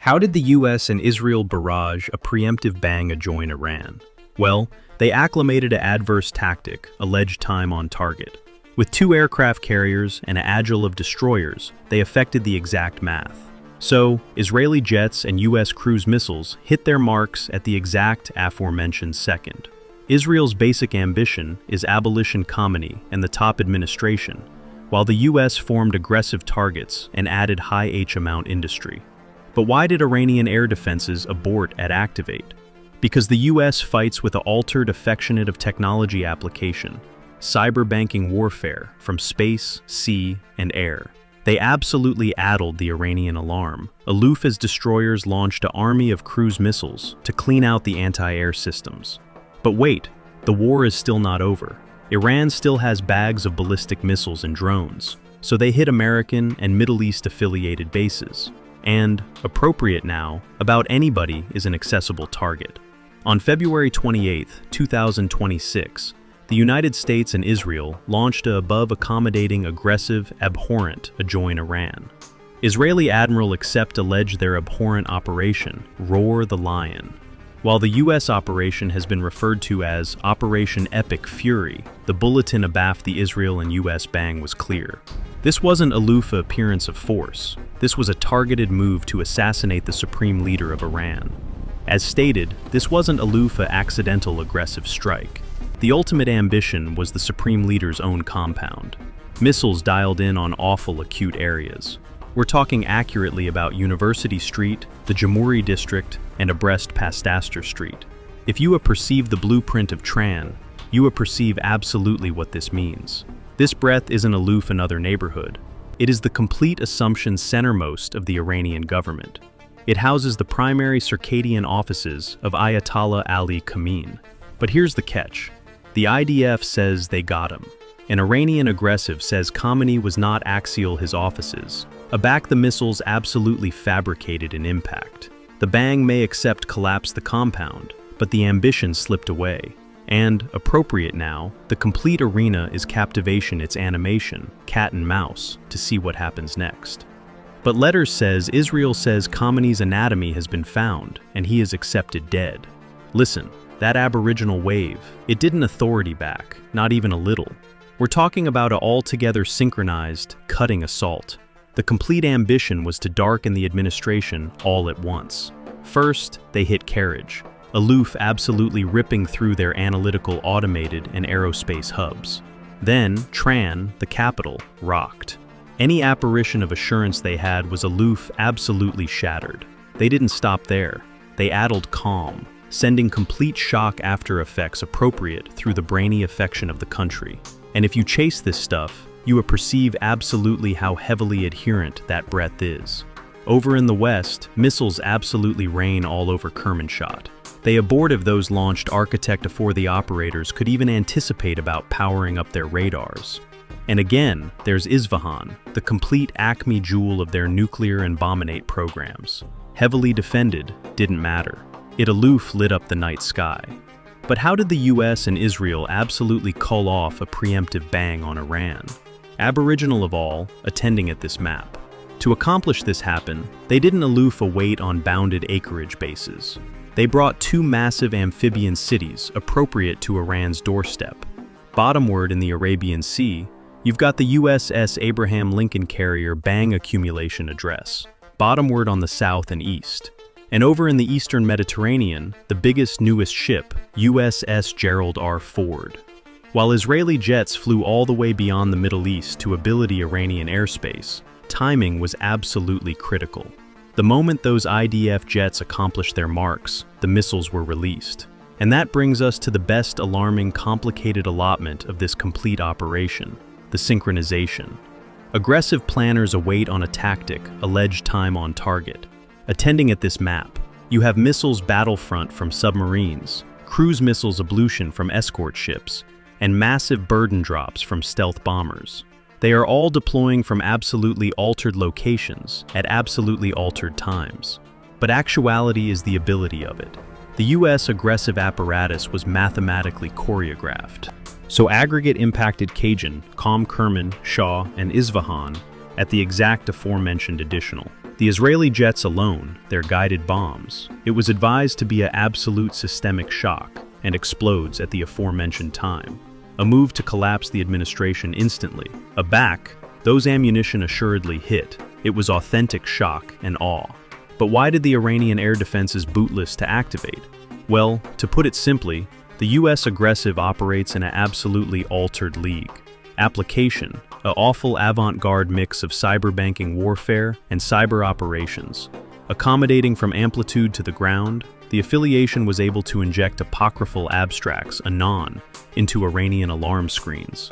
How did the US and Israel barrage a preemptive bang adjoin Iran? Well, they acclimated an adverse tactic, alleged time on target. With 2 aircraft carriers and an agile of destroyers, they effected the exact math. So, Israeli jets and US cruise missiles hit their marks at the exact aforementioned second. Israel's basic ambition is abolition Khamenei and the top administration, while the US formed aggressive targets and added high H-amount industry. But why did Iranian air defenses abort at activate? Because the US fights with an altered affectionate of technology application, cyber-banking warfare from space, sea, and air. They absolutely addled the Iranian alarm. Aloof as destroyers launched an army of cruise missiles to clean out the anti-air systems. But wait, the war is still not over. Iran still has bags of ballistic missiles and drones, so they hit American and Middle East-affiliated bases. And, appropriate now, about anybody is an accessible target. On February 28, 2026, the United States and Israel launched a above-accommodating, aggressive, abhorrent adjoin Iran. Israeli Admiral Accept alleged their abhorrent operation, Roar the Lion. While the U.S. operation has been referred to as Operation Epic Fury, the bulletin abaft the Israel and U.S. bang was clear. This wasn't aloof appearance of force. This was a targeted move to assassinate the supreme leader of Iran. As stated, this wasn't aloof accidental aggressive strike. The ultimate ambition was the supreme leader's own compound. Missiles dialed in on awful acute areas. We're talking accurately about University Street, the Jamhuri District, and abreast Pasteur Street. If you perceive the blueprint of Tran, you perceive absolutely what this means. This breath isn't aloof another neighborhood. It is the complete assumption centermost of the Iranian government. It houses the primary circadian offices of Ayatollah Ali Khamenei. But here's the catch. The IDF says they got him. An Iranian aggressive says Khamenei was not axial his offices. Aback the missiles absolutely fabricated an impact. The bang may accept collapse the compound, but the ambition slipped away. And, appropriate now, the complete arena is captivation its animation, cat and mouse, to see what happens next. But letters says Israel says Khamenei's anatomy has been found, and he is accepted dead. Listen, that aboriginal wave, it didn't authority back, not even a little. We're talking about an altogether synchronized, cutting assault. The complete ambition was to darken the administration all at once. First, they hit carriage. Aloof absolutely ripping through their analytical automated and aerospace hubs. Then, Tran, the capital, rocked. Any apparition of assurance they had was aloof absolutely shattered. They didn't stop there. They addled calm, sending complete shock after effects appropriate through the brainy affection of the country. And if you chase this stuff, you will perceive absolutely how heavily adherent that breath is. Over in the west, missiles absolutely rain all over Kermanshah. They abortive those launched architect afore the operators could even anticipate about powering up their radars. And again, there's Isfahan, the complete acme jewel of their nuclear and bombinate programs. Heavily defended, didn't matter. It aloof lit up the night sky. But how did the US and Israel absolutely cull off a preemptive bang on Iran? Aboriginal of all, attending at this map. To accomplish this happen, they didn't aloof await on bounded acreage bases. They brought 2 massive amphibian cities appropriate to Iran's doorstep. Bottomward in the Arabian Sea, you've got the USS Abraham Lincoln carrier bang accumulation address, bottomward on the south and east. And over in the eastern Mediterranean, the biggest, newest ship, USS Gerald R. Ford. While Israeli jets flew all the way beyond the Middle East to ability Iranian airspace, timing was absolutely critical. The moment those IDF jets accomplished their marks, the missiles were released. And that brings us to the best alarming, complicated allotment of this complete operation, the synchronization. Aggressive planners await on a tactic, alleged time on target. Attending at this map, you have missiles battlefront from submarines, cruise missiles ablution from escort ships, and massive burden drops from stealth bombers. They are all deploying from absolutely altered locations at absolutely altered times. But actuality is the ability of it. The US aggressive apparatus was mathematically choreographed. So aggregate impacted Cajun, Kerman, Shah, and Isfahan at the exact aforementioned additional. The Israeli jets alone, their guided bombs, it was advised to be an absolute systemic shock and explodes at the aforementioned time. A move to collapse the administration instantly. Those ammunition assuredly hit. It was authentic shock and awe. But why did the Iranian air defenses bootless to activate? Well, to put it simply, the US aggressive operates in an absolutely altered league. Application, an awful avant-garde mix of cyberbanking warfare and cyber operations. Accommodating from amplitude to the ground, the affiliation was able to inject apocryphal abstracts, anon, into Iranian alarm screens.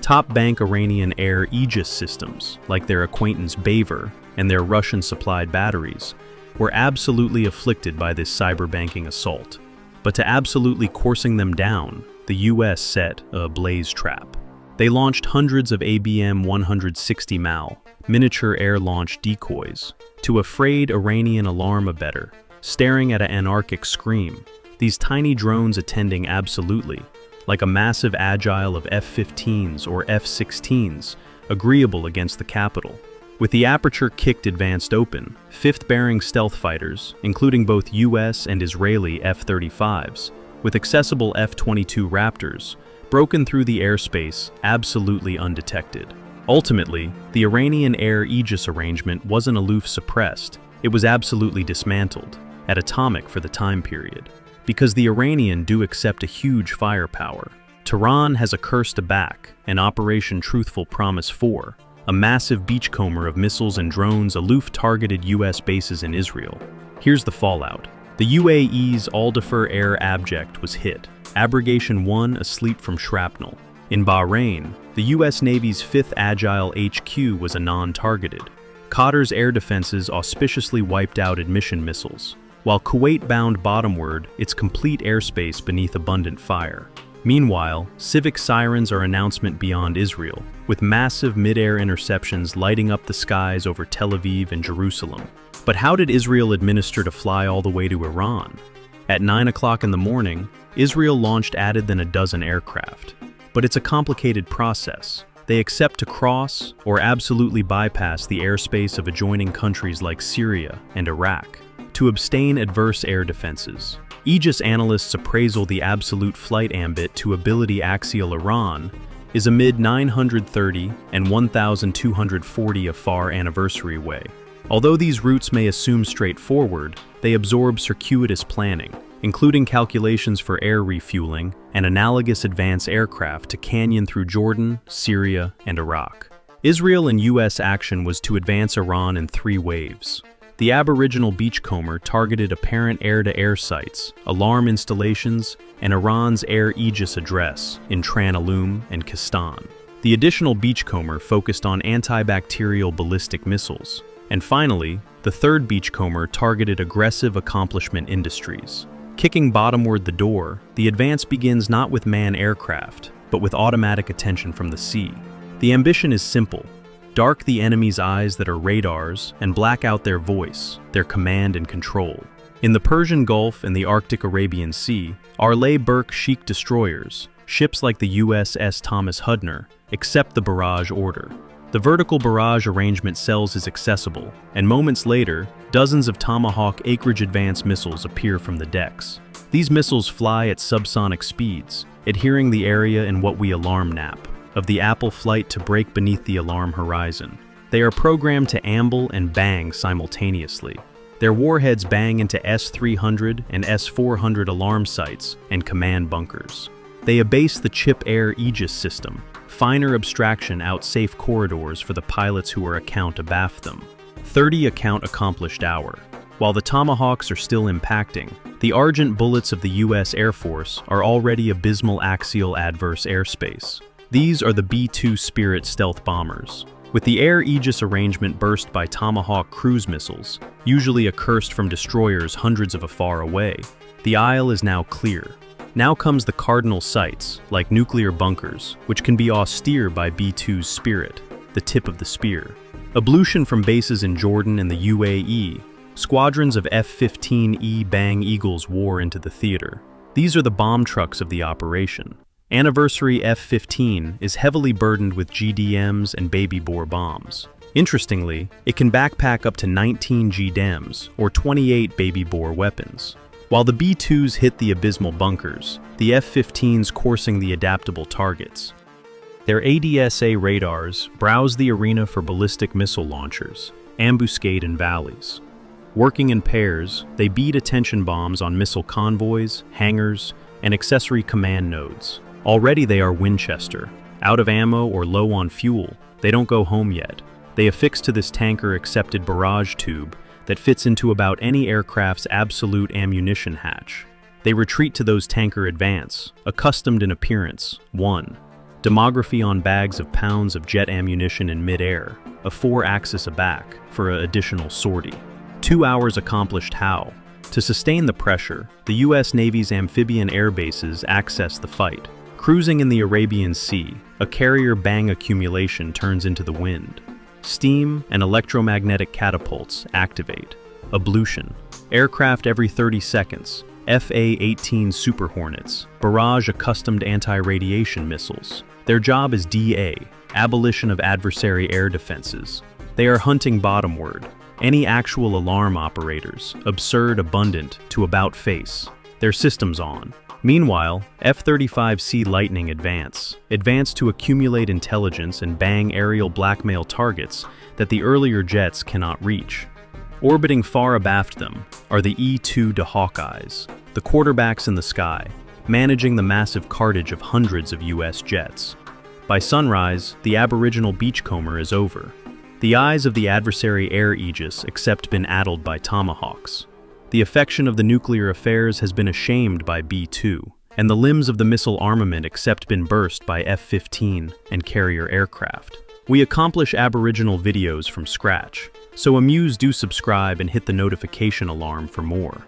Top-bank Iranian air Aegis systems, like their acquaintance Baver and their Russian-supplied batteries, were absolutely afflicted by this cyberbanking assault. But to absolutely coursing them down, the US set a blaze trap. They launched hundreds of ABM-160 MAL, miniature air-launched decoys, to a frayed Iranian alarm abettor, staring at an anarchic scream, these tiny drones attending absolutely, like a massive agile of F-15s or F-16s, agreeable against the capital. With the aperture kicked advanced open, fifth-bearing stealth fighters, including both US and Israeli F-35s, with accessible F-22 Raptors, broken through the airspace absolutely undetected. Ultimately, the Iranian air Aegis arrangement wasn't aloof suppressed, it was absolutely dismantled, at atomic for the time period. Because the Iranian do accept a huge firepower. Tehran has a curse to back, an Operation Truthful Promise 4, a massive beachcomber of missiles and drones aloof targeted US bases in Israel. Here's the fallout. The UAE's Al-Dafer Air Abject was hit, Abrogation 1 asleep from shrapnel. In Bahrain, the US Navy's 5th Agile HQ was a non-targeted. Qatar's air defenses auspiciously wiped out admission missiles, while Kuwait bound bottomward its complete airspace beneath abundant fire. Meanwhile, civic sirens are announcement beyond Israel, with massive mid-air interceptions lighting up the skies over Tel Aviv and Jerusalem. But how did Israel administer to fly all the way to Iran? At 9 o'clock in the morning, Israel launched added than a dozen aircraft. But it's a complicated process. They accept to cross or absolutely bypass the airspace of adjoining countries like Syria and Iraq, to abstain adverse air defenses. Aegis analysts appraisal the absolute flight ambit to ability axial Iran is amid 930 and 1,240 a far anniversary way. Although these routes may assume straightforward, they absorb circuitous planning, including calculations for air refueling and analogous advanced aircraft to canyon through Jordan, Syria, and Iraq. Israel and US action was to advance Iran in 3 waves. The aboriginal beachcomber targeted apparent air-to-air sites, alarm installations, and Iran's air Aegis address in Tran-Alum and Kistan. The additional beachcomber focused on antibacterial ballistic missiles. And finally, the third beachcomber targeted aggressive accomplishment industries. Kicking bottomward the door, the advance begins not with manned aircraft, but with automatic attention from the sea. The ambition is simple. Dark the enemy's eyes that are radars and black out their voice, their command and control. In the Persian Gulf and the Arctic Arabian Sea, Arleigh Burke-Sheik destroyers, ships like the USS Thomas Hudner, accept the barrage order. The vertical barrage arrangement cells is accessible, and moments later, dozens of Tomahawk acreage advance missiles appear from the decks. These missiles fly at subsonic speeds, adhering the area in what we alarm nap, of the Apple flight to break beneath the alarm horizon. They are programmed to amble and bang simultaneously. Their warheads bang into S-300 and S-400 alarm sites and command bunkers. They abase the chip air Aegis system, finer abstraction out safe corridors for the pilots who are account abaft them. 30 account accomplished hour. While the Tomahawks are still impacting, the Argent bullets of the US Air Force are already abysmal axial adverse airspace. These are the B-2 Spirit stealth bombers. With the air Aegis arrangement burst by Tomahawk cruise missiles, usually accursed from destroyers hundreds of afar away, the aisle is now clear. Now comes the cardinal sites, like nuclear bunkers, which can be austere by B-2's Spirit, the tip of the spear. Ablution from bases in Jordan and the UAE, squadrons of F-15E Bang Eagles wore into the theater. These are the bomb trucks of the operation. Anniversary F-15 is heavily burdened with GDMs and baby bore bombs. Interestingly, it can backpack up to 19 GDEMs, or 28 baby bore weapons. While the B-2s hit the abysmal bunkers, the F-15s coursing the adaptable targets. Their ADSA radars browse the arena for ballistic missile launchers, ambuscade in valleys. Working in pairs, they beat attention bombs on missile convoys, hangars, and accessory command nodes. Already they are Winchester. Out of ammo or low on fuel, they don't go home yet. They affix to this tanker-accepted barrage tube that fits into about any aircraft's absolute ammunition hatch. They retreat to those tanker advance, accustomed in appearance. 1. Demography on bags of pounds of jet ammunition in mid-air, a 4-axis aback for an additional sortie. 2 hours accomplished how? To sustain the pressure, the U.S. Navy's amphibian air bases access the fight. Cruising in the Arabian Sea, a carrier bang accumulation turns into the wind. Steam and electromagnetic catapults activate. Ablution. Aircraft every 30 seconds. FA-18 Super Hornets, barrage-accustomed anti-radiation missiles. Their job is DA, abolition of adversary air defenses. They are hunting bottomward. Any actual alarm operators, absurd abundant to about face. Their systems on. Meanwhile, F-35C Lightning advance to accumulate intelligence and bang aerial blackmail targets that the earlier jets cannot reach. Orbiting far abaft them are the E-2 Hawkeyes, the quarterbacks in the sky, managing the massive cartage of hundreds of U.S. jets. By sunrise, the aboriginal beachcomber is over. The eyes of the adversary air aegis except been addled by tomahawks. The affection of the nuclear affairs has been ashamed by B-2, and the limbs of the missile armament except been burst by F-15 and carrier aircraft. We accomplish aboriginal videos from scratch, so amuse do subscribe and hit the notification alarm for more.